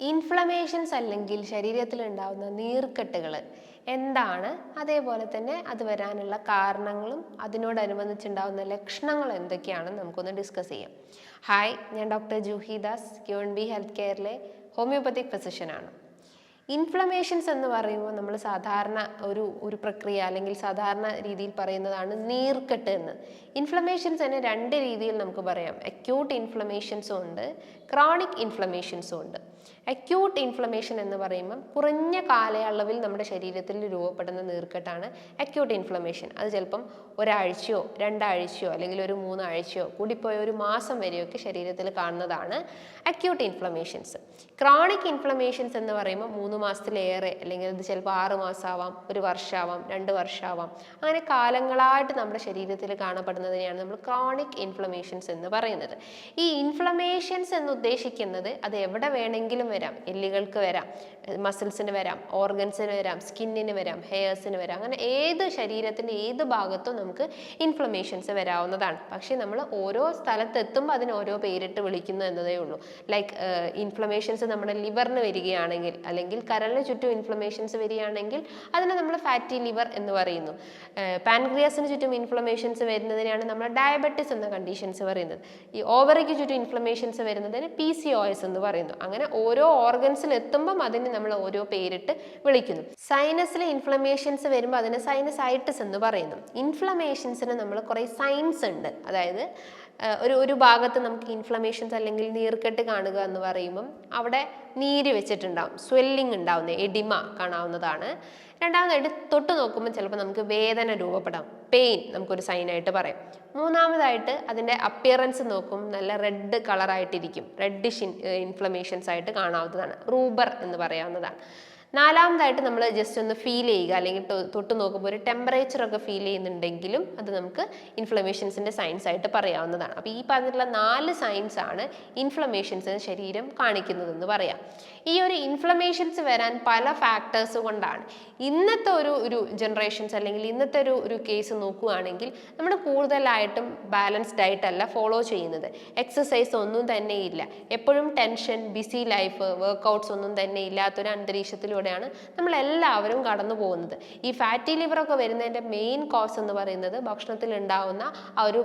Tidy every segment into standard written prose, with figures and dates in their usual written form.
Inflammations അല്ലെങ്കിൽ ശരീരത്തിൽ ഉണ്ടാകുന്ന നീർക്കെട്ടുകൾ എന്താണ്, അതേപോലെ തന്നെ അത് വരാനുള്ള കാരണങ്ങളും അതിനോടനുബന്ധിച്ചുണ്ടാകുന്ന ലക്ഷണങ്ങളും എന്തൊക്കെയാണെന്ന് നമുക്കൊന്ന് ഡിസ്കസ് ചെയ്യാം. ഹായ്, ഞാൻ doctor Juhi Das, QNB health കെയറിലെ ഹോമിയോപ്പത്തിക് ഫിസിഷ്യനാണ്. ഇൻഫ്ലമേഷൻസ് എന്ന് പറയുമ്പോൾ നമ്മൾ സാധാരണ ഒരു പ്രക്രിയ അല്ലെങ്കിൽ സാധാരണ രീതിയിൽ പറയുന്നതാണ് നീർക്കെട്ട് എന്ന്. ഇൻഫ്ലമേഷൻസ് തന്നെ രണ്ട് രീതിയിൽ നമുക്ക് പറയാം. അക്യൂട്ട് ഇൻഫ്ലമേഷൻസും ഉണ്ട്, ക്രോണിക് ഇൻഫ്ലമേഷൻസും ഉണ്ട്. അക്യൂട്ട് ഇൻഫ്ലമേഷൻ എന്ന് പറയുമ്പം കുറഞ്ഞ കാലയളവിൽ നമ്മുടെ ശരീരത്തിൽ രൂപപ്പെടുന്ന നീർക്കെട്ടാണ് അക്യൂട്ട് ഇൻഫ്ലമേഷൻ. അത് ചിലപ്പം ഒരാഴ്ചയോ രണ്ടാഴ്ചയോ അല്ലെങ്കിൽ ഒരു 3 ആഴ്ചയോ കൂടിപ്പോയ ഒരു മാസം വരെയൊക്കെ ശരീരത്തിൽ കാണുന്നതാണ് അക്യൂട്ട് ഇൻഫ്ലമേഷൻസ്. ക്രോണിക് ഇൻഫ്ലമേഷൻസ് എന്ന് പറയുമ്പോൾ 3 മാസത്തിലേറെ അല്ലെങ്കിൽ അത് ചിലപ്പോൾ 6 മാസമാവാം, 1 വർഷമാവാം, 2 വർഷമാവാം. അങ്ങനെ കാലങ്ങളായിട്ട് നമ്മുടെ ശരീരത്തിൽ കാണപ്പെടുന്നതിനെയാണ് നമ്മൾ ക്രോണിക് ഇൻഫ്ലമേഷൻസ് എന്ന് പറയുന്നത്. ഈ ഇൻഫ്ലമേഷൻസ് എന്ന് ഉദ്ദേശിക്കുന്നത് അത് എവിടെ വേണമെങ്കിലും വരാം. എല്ലുകൾക്ക് വരാം, മസിൽസിന് വരാം, ഓർഗൻസിന് വരാം, സ്കിന്നിന് വരാം, ഹെയർസിന് വരാം. അങ്ങനെ ഏത് ശരീരത്തിൻ്റെ ഏത് ഭാഗത്തും നമുക്ക് ഇൻഫ്ലമേഷൻസ് വരാവുന്നതാണ്. പക്ഷേ നമ്മൾ ഓരോ സ്ഥലത്തെത്തുമ്പോൾ അതിന് ഓരോ പേരിട്ട് വിളിക്കുന്നു എന്നതേ ഉള്ളൂ. ലൈക്ക് ഇൻഫ്ലമേഷൻസ് നമ്മുടെ ലിവറിന് വരികയാണെങ്കിൽ അല്ലെങ്കിൽ കരളിന് ചുറ്റും ഇൻഫ്ലമേഷൻസ് വരികയാണെങ്കിൽ അതിനെ നമ്മൾ ഫാറ്റി ലിവർ എന്ന് പറയുന്നു. പാൻക്രിയാസിന് ചുറ്റും ഇൻഫ്ലമേഷൻസ് വരുന്നതിനാണ് നമ്മൾ ഡയബറ്റിസ് എന്ന കണ്ടീഷൻസ് പറയുന്നത്. ഈ ഓവറിക്ക് ചുറ്റും ഇൻഫ്ലമേഷൻസ് വരുന്നതിന് PCOS എന്ന് പറയുന്നു. അങ്ങനെ ഓരോ ഓർഗൻസിൽ എത്തുമ്പം അതിന് നമ്മൾ ഓരോ പേരിട്ട് വിളിക്കുന്നു. സൈനസിൽ ഇൻഫ്ലമേഷൻസ് വരുമ്പോൾ അതിന് സൈനസൈറ്റിസ് എന്ന് പറയുന്നു. ഇൻഫ്ലമേഷൻസിന് നമ്മൾ കുറേ സൈൻസ് ഉണ്ട്. അതായത് ഒരു ഭാഗത്ത് നമുക്ക് ഇൻഫ്ലമേഷൻസ് അല്ലെങ്കിൽ നീർക്കെട്ട് കാണുക എന്ന് പറയുമ്പം അവിടെ നീര് വെച്ചിട്ടുണ്ടാവും, സ്വെല്ലിംഗ് ഉണ്ടാവുന്ന എഡിമ കാണാവുന്നതാണ്. രണ്ടാമതായിട്ട് തൊട്ട് നോക്കുമ്പോൾ ചിലപ്പോൾ നമുക്ക് വേദന രൂപപ്പെടാം, പെയിൻ നമുക്കൊരു സൈനായിട്ട് പറയാം. മൂന്നാമതായിട്ട് അതിൻ്റെ അപ്പിയറൻസ് നോക്കും, നല്ല റെഡ് കളറായിട്ടിരിക്കും, റെഡിഷ് ഇൻഫ്ലമേഷൻസ് ആയിട്ട് കാണാവുന്നതാണ്, റൂബർ എന്ന് പറയാവുന്നതാണ്. നാലാമതായിട്ട് നമ്മൾ ജസ്റ്റ് ഒന്ന് ഫീൽ ചെയ്യുക അല്ലെങ്കിൽ തൊട്ട് നോക്കുമ്പോൾ ഒരു ടെമ്പറേച്ചറൊക്കെ ഫീൽ ചെയ്യുന്നുണ്ടെങ്കിലും അത് നമുക്ക് ഇൻഫ്ലമേഷൻസിൻ്റെ സൈൻസ് ആയിട്ട് പറയാവുന്നതാണ്. അപ്പോൾ ഈ പറഞ്ഞിട്ടുള്ള 4 സൈൻസ് ആണ് ഇൻഫ്ലമേഷൻസിന് ശരീരം കാണിക്കുന്നതെന്ന് പറയാം. ഈ ഒരു ഇൻഫ്ലമേഷൻസ് വരാൻ പല ഫാക്ടേഴ്സ് കൊണ്ടാണ്. ഇന്നത്തെ ഒരു ജനറേഷൻസ് അല്ലെങ്കിൽ ഇന്നത്തെ ഒരു കേസ് നോക്കുകയാണെങ്കിൽ നമ്മൾ കൂടുതലായിട്ടും ബാലൻസ്ഡ് ആയിട്ടല്ല ഫോളോ ചെയ്യുന്നത്. എക്സസൈസ് ഒന്നും തന്നെ ഇല്ല, എപ്പോഴും ടെൻഷൻ, ബിസി ലൈഫ്, വർക്കൗട്ട്സ് ഒന്നും തന്നെ ഇല്ലാത്തൊരു അന്തരീക്ഷത്തിലൂടെ നമ്മളെല്ലാവരും കടന്നു പോകുന്നത്. ഈ ഫാറ്റി ലിവറൊക്കെ വരുന്നതിൻ്റെ മെയിൻ കോസ് എന്ന് പറയുന്നത് ഭക്ഷണത്തിൽ ഉണ്ടാവുന്ന ആ ഒരു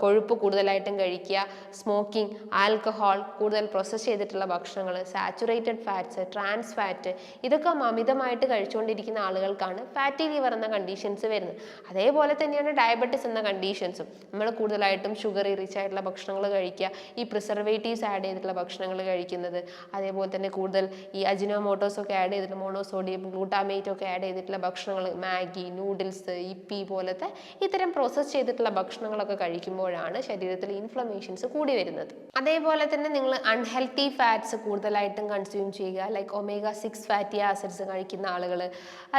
കൊഴുപ്പ് കൂടുതലായിട്ടും കഴിക്കുക, സ്മോക്കിംഗ്, ആൽക്കഹോൾ, കൂടുതൽ പ്രോസസ്സ് ചെയ്തിട്ടുള്ള ഭക്ഷണങ്ങൾ, സാച്ചുറേറ്റഡ് ഫാറ്റ്സ്, ട്രാൻസ് ഫാറ്റ്, ഇതൊക്കെ അമിതമായിട്ട് കഴിച്ചുകൊണ്ടിരിക്കുന്ന ആളുകൾക്കാണ് ഫാറ്റി ലിവർ എന്ന കണ്ടീഷൻസ് വരുന്നത്. അതേപോലെ തന്നെയാണ് ഡയബറ്റിസ് എന്ന കണ്ടീഷൻസും. നമ്മൾ കൂടുതലായിട്ടും ഷുഗർ റിച്ച് ആയിട്ടുള്ള ഭക്ഷണങ്ങൾ കഴിക്കുക, ഈ പ്രിസർവേറ്റീവ്സ് ആഡ് ചെയ്തിട്ടുള്ള ഭക്ഷണങ്ങൾ കഴിക്കുന്നത്, അതേപോലെ തന്നെ കൂടുതൽ ഈ അജിനോമോട്ടോസ് ഒക്കെ ആഡ് ചെയ്തിട്ടുള്ള മോണോസോഡിയം ഗ്ലൂട്ടാമേറ്റ് ഒക്കെ ആഡ് ചെയ്തിട്ടുള്ള ഭക്ഷണങ്ങൾ, മാഗി, നൂഡിൽസ്, ഇപ്പി പോലത്തെ ഇത്തരം പ്രോസസ്സ് ചെയ്തിട്ടുള്ള ഭക്ഷണങ്ങളൊക്കെ കഴിക്കുമ്പോഴാണ് ശരീരത്തിൽ ഇൻഫ്ലമേഷൻസ് കൂടി വരുന്നത്. അതേപോലെ തന്നെ നിങ്ങൾ അൺഹെൽത്തി ഫാറ്റ്സ് കൂടുതലായിട്ടും കൺസ്യൂം ചെയ്യുക, ലൈക്ക് omega-6 ഫാറ്റി ആസിഡ്സ് കഴിക്കുന്ന ആളുകൾ.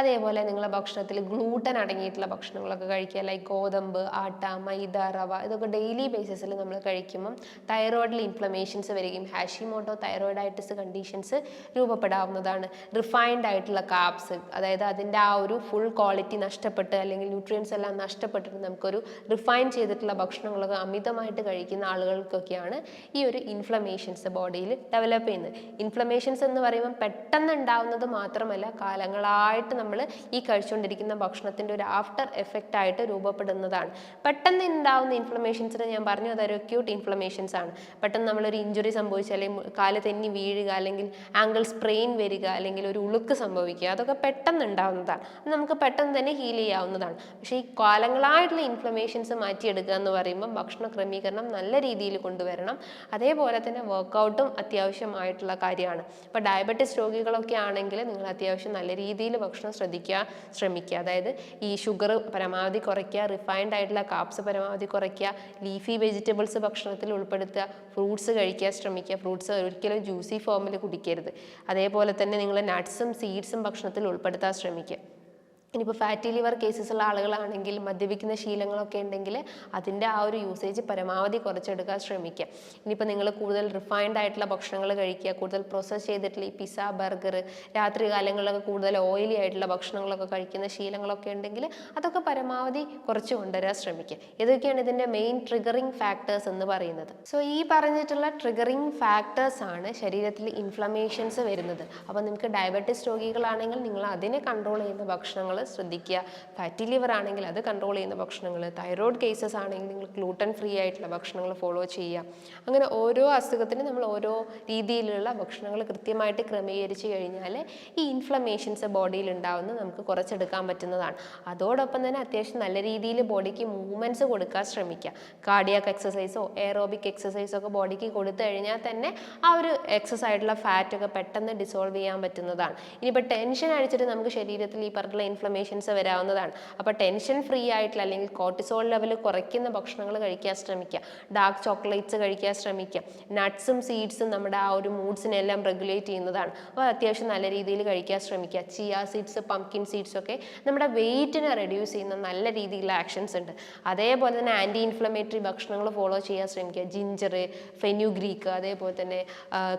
അതേപോലെ നിങ്ങളുടെ ഭക്ഷണത്തിൽ ഗ്ലൂട്ടൻ അടങ്ങിയിട്ടുള്ള ഭക്ഷണങ്ങളൊക്കെ കഴിക്കുക, ലൈക്ക് ഗോതമ്പ്, ആട്ട, മൈദ, റവ, ഇതൊക്കെ ഡെയിലി ബേസിസിൽ നമ്മൾ കഴിക്കുമ്പം തൈറോയിഡിൽ ഇൻഫ്ലമേഷൻസ് വരികയും ഹാഷിമോട്ടോ തൈറോയിഡൈറ്റിസ് കണ്ടീഷൻസ് രൂപപ്പെടാവുന്നതാണ്. റിഫൈൻഡ് ആയിട്ടുള്ള കാർബ്സ്, അതായത് അതിൻ്റെ ആ ഒരു ഫുൾ ക്വാളിറ്റി നഷ്ടപ്പെട്ട് അല്ലെങ്കിൽ ന്യൂട്രിയൻസ് എല്ലാം നഷ്ടപ്പെട്ടിട്ട് നമുക്കൊരു റിഫൈൻ ചെയ്തിട്ടുള്ള ഭക്ഷണങ്ങളൊക്കെ അമിതമായിട്ട് കഴിക്കുന്ന ആളുകൾക്കൊക്കെയാണ് ഈ ഒരു ഇൻഫ്ലമേഷൻസ് ബോഡിയിൽ ഡെവലപ്പ് ചെയ്യുന്നത്. ഇൻഫ്ലമേഷൻസ് എന്ന് പറയുമ്പോൾ പെട്ടെന്ന് ഉണ്ടാവുന്നത് മാത്രമല്ല, കാലങ്ങളായിട്ട് നമ്മൾ ഈ കഴിച്ചുകൊണ്ടിരിക്കുന്ന ഭക്ഷണത്തിൻ്റെ ഒരു ആഫ്റ്റർ എഫക്റ്റ് ആയിട്ട് രൂപപ്പെടുന്നതാണ്. പെട്ടെന്ന് ഉണ്ടാവുന്ന ഇൻഫ്ലമേഷൻസിന് ഞാൻ പറഞ്ഞു അതൊരു അക്യൂട്ട് ഇൻഫ്ലമേഷൻസ് ആണ്. പെട്ടെന്ന് നമ്മളൊരു ഇഞ്ചുറി സംഭവിച്ചാൽ, അല്ലെങ്കിൽ കാല് തെന്നി വീഴുക, അല്ലെങ്കിൽ ആങ്കിൾ സ്പ്രെയിൻ വരിക, അല്ലെങ്കിൽ ഒരു ഉളുക്ക് സംഭവിക്കുക, അതൊക്കെ പെട്ടെന്ന് ഉണ്ടാവുന്നതാണ്. അത് നമുക്ക് പെട്ടെന്ന് തന്നെ ഹീൽ ചെയ്യാവുന്നതാണ്. പക്ഷേ ഈ കാലങ്ങളായിട്ടുള്ള ഇൻഫ്ലമേഷൻസ് മാറ്റിയെടുക്കുക എന്ന് പറയുമ്പോൾ ഭക്ഷണ ക്രമീകരണം നല്ല രീതിയിൽ കൊണ്ടുവരണം. അതേപോലെ തന്നെ വർക്കൗട്ടും അത്യാവശ്യമായിട്ടുള്ള കാര്യമാണ്. ഇപ്പോൾ ഡയബറ്റിസ് രോഗികളൊക്കെ ആണെങ്കിൽ നിങ്ങൾ അത്യാവശ്യം നല്ല രീതിയിൽ ഭക്ഷണം ശ്രമിക്കുക. അതായത് ഈ ഷുഗർ പരമാവധി കുറയ്ക്കുക, റിഫൈൻഡ് ആയിട്ടുള്ള കാർബ്സ് പരമാവധി കുറയ്ക്കുക, ലീഫി വെജിറ്റബിൾസ് ഭക്ഷണത്തിൽ ഉൾപ്പെടുത്തുക, ഫ്രൂട്ട്സ് കഴിക്കാൻ ശ്രമിക്കുക. ഫ്രൂട്ട്സ് ഒരിക്കലും ജ്യൂസി ഫോമിൽ കുടിക്കരുത്. അതേപോലെ തന്നെ നിങ്ങൾ നട്ട്സും സീഡ്സും ഭക്ഷണത്തിൽ ഉൾപ്പെടുത്താൻ ശ്രമിക്കുക. ഇനിയിപ്പോൾ ഫാറ്റി ലിവർ കേസസുള്ള ആളുകളാണെങ്കിൽ മദ്യപിക്കുന്ന ശീലങ്ങളൊക്കെ ഉണ്ടെങ്കിൽ അതിൻ്റെ ആ ഒരു യൂസേജ് പരമാവധി കുറച്ചെടുക്കാൻ ശ്രമിക്കുക. ഇനിയിപ്പോൾ നിങ്ങൾ കൂടുതൽ റിഫൈൻഡ് ആയിട്ടുള്ള ഭക്ഷണങ്ങൾ കഴിക്കുക, കൂടുതൽ പ്രോസസ്സ് ചെയ്തിട്ടുള്ള ഈ പിസ്സ, ബർഗർ, രാത്രി കാലങ്ങളിലൊക്കെ കൂടുതൽ ഓയിലി ആയിട്ടുള്ള ഭക്ഷണങ്ങളൊക്കെ കഴിക്കുന്ന ശീലങ്ങളൊക്കെ ഉണ്ടെങ്കിൽ അതൊക്കെ പരമാവധി കുറച്ച് കൊണ്ടുവരാൻ ശ്രമിക്കുക. ഇതൊക്കെയാണ് ഇതിൻ്റെ മെയിൻ ട്രിഗറിങ് ഫാക്ടേഴ്സ് എന്ന് പറയുന്നത്. സോ ഈ പറഞ്ഞിട്ടുള്ള ട്രിഗറിങ് ഫാക്ടേഴ്സ് ആണ് ശരീരത്തിൽ ഇൻഫ്ലമേഷൻസ് വരുന്നത്. അപ്പോൾ നിങ്ങൾക്ക് ഡയബറ്റിസ് രോഗികളാണെങ്കിൽ നിങ്ങൾ അതിനെ കൺട്രോൾ ചെയ്യുന്ന ഭക്ഷണങ്ങൾ ശ്രദ്ധിക്കുക. ഫാറ്റി ലിവർ ആണെങ്കിൽ അത് കൺട്രോൾ ചെയ്യുന്ന ഭക്ഷണങ്ങൾ, തൈറോയ്ഡ് കേസസ് ആണെങ്കിൽ നിങ്ങൾ ഗ്ലൂട്ടൻ ഫ്രീ ആയിട്ടുള്ള ഭക്ഷണങ്ങൾ ഫോളോ ചെയ്യുക. അങ്ങനെ ഓരോ അസുഖത്തിനും നമ്മൾ ഓരോ രീതിയിലുള്ള ഭക്ഷണങ്ങൾ കൃത്യമായിട്ട് ക്രമീകരിച്ച് കഴിഞ്ഞാൽ ഈ ഇൻഫ്ലമേഷൻസ് ബോഡിയിൽ ഉണ്ടാവുന്നത് നമുക്ക് കുറച്ചെടുക്കാൻ പറ്റുന്നതാണ്. അതോടൊപ്പം തന്നെ അത്യാവശ്യം നല്ല രീതിയിൽ ബോഡിക്ക് മൂവ്മെൻറ്റ്സ് കൊടുക്കാൻ ശ്രമിക്കുക. കാർഡിയാക് എക്സസൈസോ എയറോബിക് എക്സസൈസോ ഒക്കെ ബോഡിക്ക് കൊടുത്തു കഴിഞ്ഞാൽ തന്നെ ആ ഒരു എക്സസ് ആയിട്ടുള്ള ഫാറ്റൊക്കെ പെട്ടെന്ന് ഡിസോൾവ് ചെയ്യാൻ പറ്റുന്നതാണ്. ഇനിയിപ്പോൾ ടെൻഷൻ അടിച്ചിട്ട് നമുക്ക് ശരീരത്തിൽ ഈ പറഞ്ഞിട്ടുള്ള ഇൻഫ്ലമേഷൻസ് വരാവുന്നതാണ്. അപ്പോൾ ടെൻഷൻ ഫ്രീ ആയിട്ടുള്ള അല്ലെങ്കിൽ കോർട്ടിസോൾ ലെവൽ കുറയ്ക്കുന്ന ഭക്ഷണങ്ങൾ കഴിക്കാൻ ശ്രമിക്കുക. ഡാർക്ക് ചോക്ലേറ്റ്സ് കഴിക്കാൻ ശ്രമിക്കുക. നട്ട്സും സീഡ്സും നമ്മുടെ ആ ഒരു മൂഡ്സിനെല്ലാം റെഗുലേറ്റ് ചെയ്യുന്നതാണ്. അപ്പോൾ അത്യാവശ്യം നല്ല രീതിയിൽ കഴിക്കാൻ ശ്രമിക്കുക. ചിയ സീഡ്സ്, പംകിൻ സീഡ്സ് ഒക്കെ നമ്മുടെ വെയിറ്റിനെ റെഡ്യൂസ് ചെയ്യുന്ന നല്ല രീതിയിലുള്ള ആക്ഷൻസ് ഉണ്ട്. അതേപോലെ തന്നെ ആൻറ്റി ഇൻഫ്ലമേറ്ററി ഭക്ഷണങ്ങൾ ഫോളോ ചെയ്യാൻ ശ്രമിക്കുക. ജിഞ്ചർ, ഫെന്യൂഗ്രീക്ക്, അതേപോലെ തന്നെ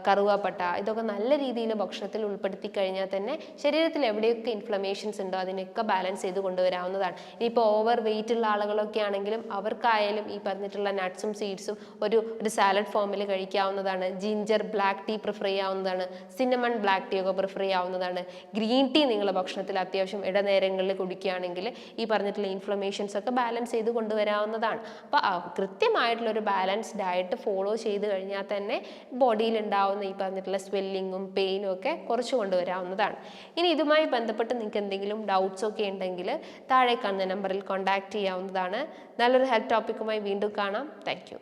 കറുവാപ്പട്ട, ഇതൊക്കെ നല്ല രീതിയിൽ ഭക്ഷണത്തിൽ ഉൾപ്പെടുത്തി കഴിഞ്ഞാൽ തന്നെ ശരീരത്തിൽ എവിടെയൊക്കെ ഇൻഫ്ലമേഷൻസ് ഉണ്ടോ അതിനൊക്കെ ബാലൻസ് ചെയ്ത് കൊണ്ടുവരാവുന്നതാണ്. ഇനിയിപ്പോൾ ഓവർ വെയിറ്റ് ഉള്ള ആളുകളൊക്കെ ആണെങ്കിലും അവർക്കായാലും ഈ പറഞ്ഞിട്ടുള്ള നട്ട്സും സീഡ്സും ഒരു സാലഡ് ഫോമിൽ കഴിക്കാവുന്നതാണ്. ജിഞ്ചർ ബ്ലാക്ക് ടീ പ്രിഫർ ചെയ്യാവുന്നതാണ്. സിന്നമൺ ബ്ലാക്ക് ടീ ഒക്കെ പ്രിഫർ ചെയ്യാവുന്നതാണ്. ഗ്രീൻ ടീ നിങ്ങളുടെ ഭക്ഷണത്തിൽ അത്യാവശ്യം ഇടനേരങ്ങളിൽ കുടിക്കുകയാണെങ്കിൽ ഈ പറഞ്ഞിട്ടുള്ള ഇൻഫ്ലമേഷൻസ് ഒക്കെ ബാലൻസ് ചെയ്ത് കൊണ്ടുവരാവുന്നതാണ്. അപ്പോൾ കൃത്യമായിട്ടുള്ളൊരു ബാലൻസ് ഡയറ്റ് ഫോളോ ചെയ്ത് കഴിഞ്ഞാൽ തന്നെ ബോഡിയിൽ ഉണ്ടാവുന്ന ഈ പറഞ്ഞിട്ടുള്ള സ്വെല്ലിങ്ങും പെയിനും ഒക്കെ കുറച്ച് കൊണ്ടുവരാവുന്നതാണ്. ഇനി ഇതുമായി ബന്ധപ്പെട്ട് നിങ്ങൾക്ക് എന്തെങ്കിലും ഡൗട്ട്സ് ഒക്കെ ഉണ്ടെങ്കിൽ താഴെ കാണുന്ന നമ്പറിൽ കോൺടാക്ട് ചെയ്യാവുന്നതാണ്. നല്ലൊരു ഹെൽത്ത് ടോപ്പിക്കുമായി വീണ്ടും കാണാം. Thank you.